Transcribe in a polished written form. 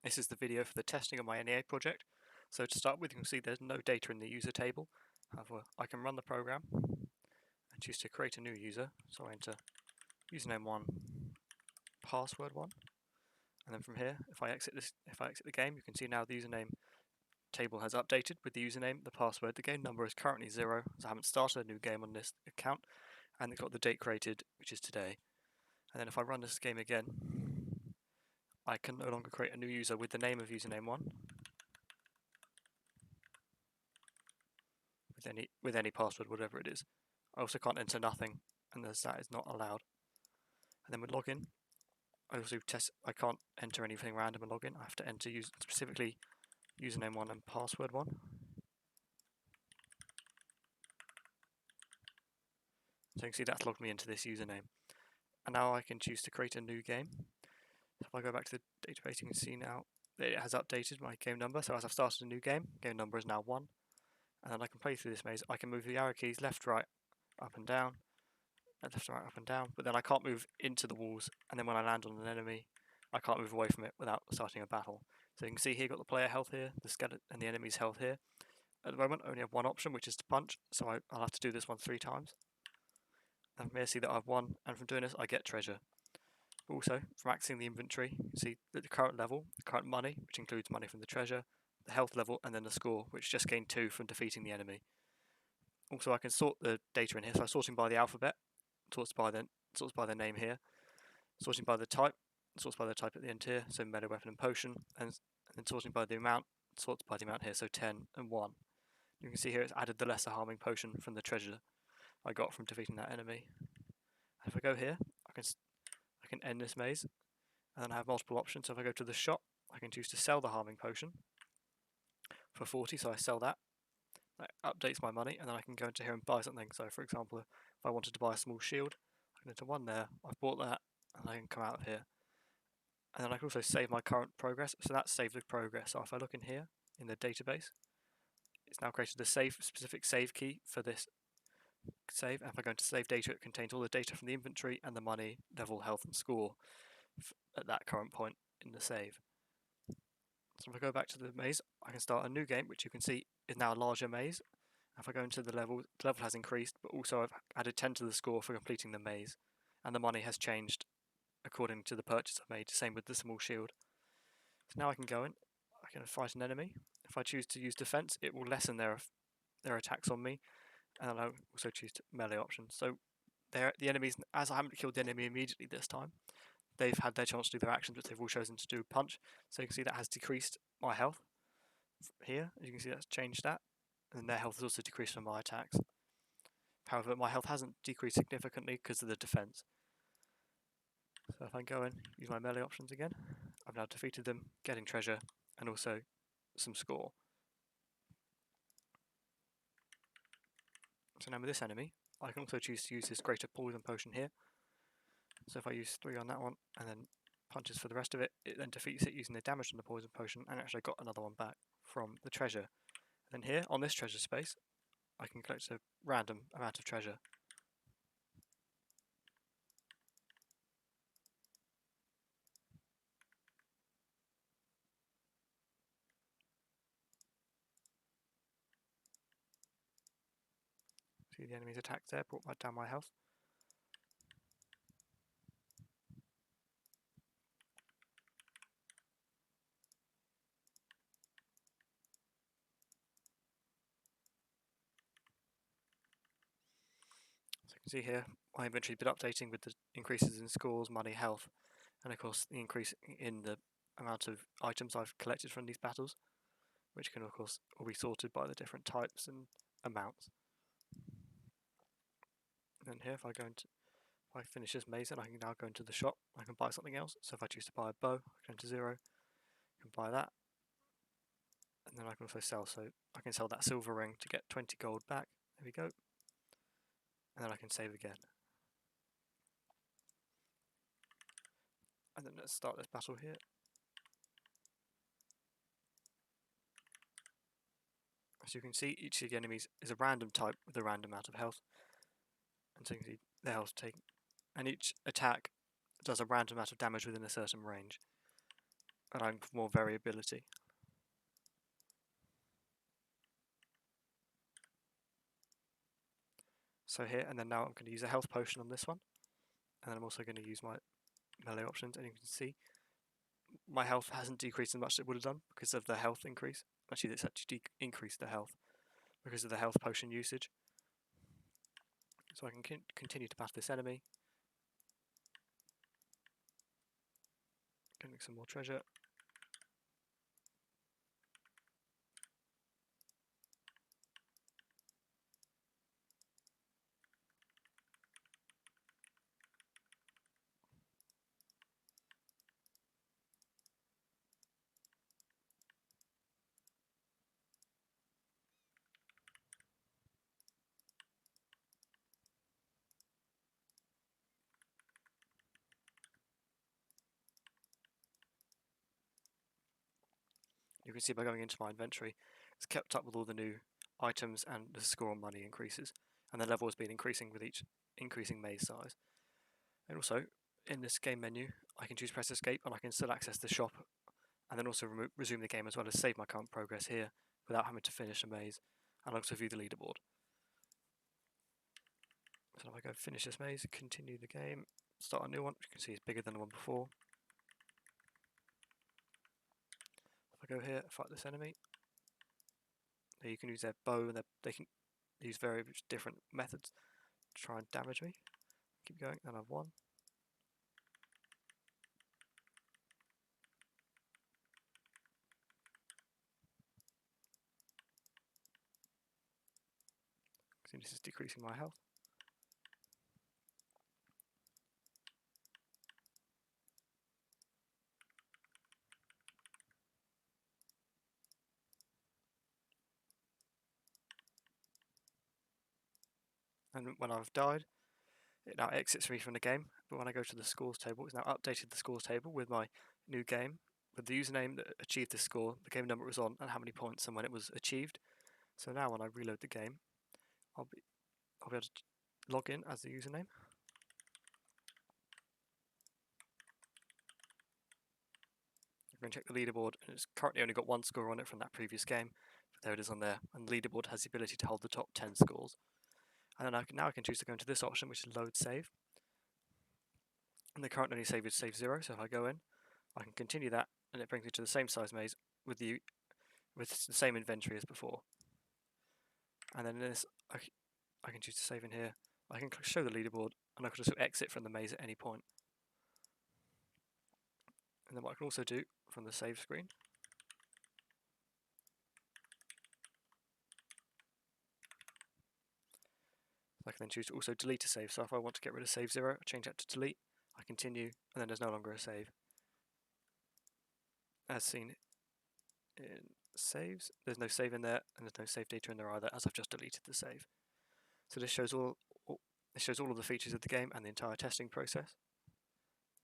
This is the video for the testing of my NEA project. So to start with, you can see there's no data in the user table. However, I can run the program and choose to create a new user. So I enter username 1, password 1, and then from here, if I exit the game, you can see now the username table has updated with the username, the password. The game number is currently 0, so I haven't started a new game on this account, and it's got the date created, which is today. And then if I run this game again, I can no longer create a new user with the name of username 1 with any password, whatever it is. I also can't enter nothing, and that is not allowed. And then with login, I can't enter anything random in login. I have to enter specifically username 1 and password 1. So you can see that's logged me into this username. And now I can choose to create a new game. So if I go back to the database, you can see now that it has updated my game number. So as I've started a new game number is now 1. And then I can play through this maze. I can move the arrow keys left, right, up and down, left, right, up and down. But then I can't move into the walls. And then when I land on an enemy, I can't move away from it without starting a battle. So you can see here, got the player health here, the skeleton, and the enemy's health here. At the moment, I only have one option, which is to punch. So I'll have to do this one 3 times. And from here, see that I've won, and from doing this, I get treasure. Also, from accessing the inventory, you can see that the current level, the current money, which includes money from the treasure, the health level, and then the score, which just gained 2 from defeating the enemy. Also, I can sort the data in here, so I'm sorting by the alphabet, sorts by the name here, sorting by the type, sorts by the type at the end here, so melee, weapon, and potion, and then sorting by the amount, sorts by the amount here, so 10 and 1. You can see here it's added the lesser harming potion from the treasure I got from defeating that enemy. And if I go here, I can end this maze, and then I have multiple options. So if I go to the shop, I can choose to sell the harming potion for 40, so I sell that. That updates my money, and then I can go into here and buy something. So for example, if I wanted to buy a small shield, I can enter 1 there, I've bought that, and I can come out of here. And then I can also save my current progress, so that's saved the progress. So if I look in here, in the database, it's now created a specific save key for this save, and if I go into save data, it contains all the data from the inventory and the money, level, health, and score at that current point in the save. So if I go back to the maze, I can start a new game, which you can see is now a larger maze. If I go into the level has increased, but also I've added 10 to the score for completing the maze, and the money has changed according to the purchase I've made, same with the small shield. So now I can go in, I can fight an enemy. If I choose to use defense, it will lessen their attacks on me, and I'll also choose melee options. So the enemies, as I haven't killed the enemy immediately this time, they've had their chance to do their actions, but they've all chosen to do punch. So you can see that has decreased my health here. As you can see, that's changed that, and their health has also decreased from my attacks. However, my health hasn't decreased significantly because of the defense. So if I go in, use my melee options again, I've now defeated them, getting treasure, and also some score. So now with this enemy, I can also choose to use this greater poison potion here. So if I use 3 on that one, and then punches for the rest of it, it then defeats it using the damage from the poison potion, and actually got another one back from the treasure. And then here, on this treasure space, I can collect a random amount of treasure. See the enemy's attack there, brought down my health. So you can see here, my inventory's been updating with the increases in scores, money, health, and of course the increase in the amount of items I've collected from these battles, which can of course all be sorted by the different types and amounts. And then here, if I finish this maze, then I can now go into the shop. I can buy something else. So if I choose to buy a bow, I go into 0, I can buy that, and then I can also sell. So I can sell that silver ring to get 20 gold back. There we go. And then I can save again. And then let's start this battle here. As you can see, each of the enemies is a random type with a random amount of health. And so you can see their health taken. And each attack does a random amount of damage within a certain range. allowing for more variability. So here, and then now I'm going to use a health potion on this one, and then I'm also going to use my melee options, and you can see my health hasn't decreased as much as it would have done because of the health increase. Actually, it's actually increased the health because of the health potion usage. So I can continue to battle this enemy, getting some more treasure. You can see by going into my inventory, it's kept up with all the new items and the score on money increases, and the level has been increasing with each increasing maze size. And also, in this game menu, I can choose press escape and I can still access the shop and then also resume the game as well as save my current progress here without having to finish a maze, and also view the leaderboard. So if I go finish this maze, continue the game, start a new one, you can see it's bigger than the one before. If I go here, fight this enemy, there you can use their bow and they can use very different methods to try and damage me. Keep going, and I've won. See, this is decreasing my health. And when I've died, it now exits me from the game, but when I go to the scores table, it's now updated the scores table with my new game, with the username that achieved this score, the game number it was on, and how many points and when it was achieved. So now when I reload the game, I'll be able to log in as the username. I'm going to check the leaderboard, and it's currently only got one score on it from that previous game, but there it is on there, and the leaderboard has the ability to hold the top 10 scores. And then now I can choose to go into this option, which is load save. And the current only save is save 0, so if I go in, I can continue that, and it brings me to the same size maze with the same inventory as before. And then in this, I can choose to save in here. I can show the leaderboard, and I can also exit from the maze at any point. And then what I can also do from the save screen, I can then choose to also delete a save. So if I want to get rid of save 0, I change that to delete, I continue, and then there's no longer a save. As seen in saves, there's no save in there, and there's no save data in there either, as I've just deleted the save. So this shows all of the features of the game and the entire testing process.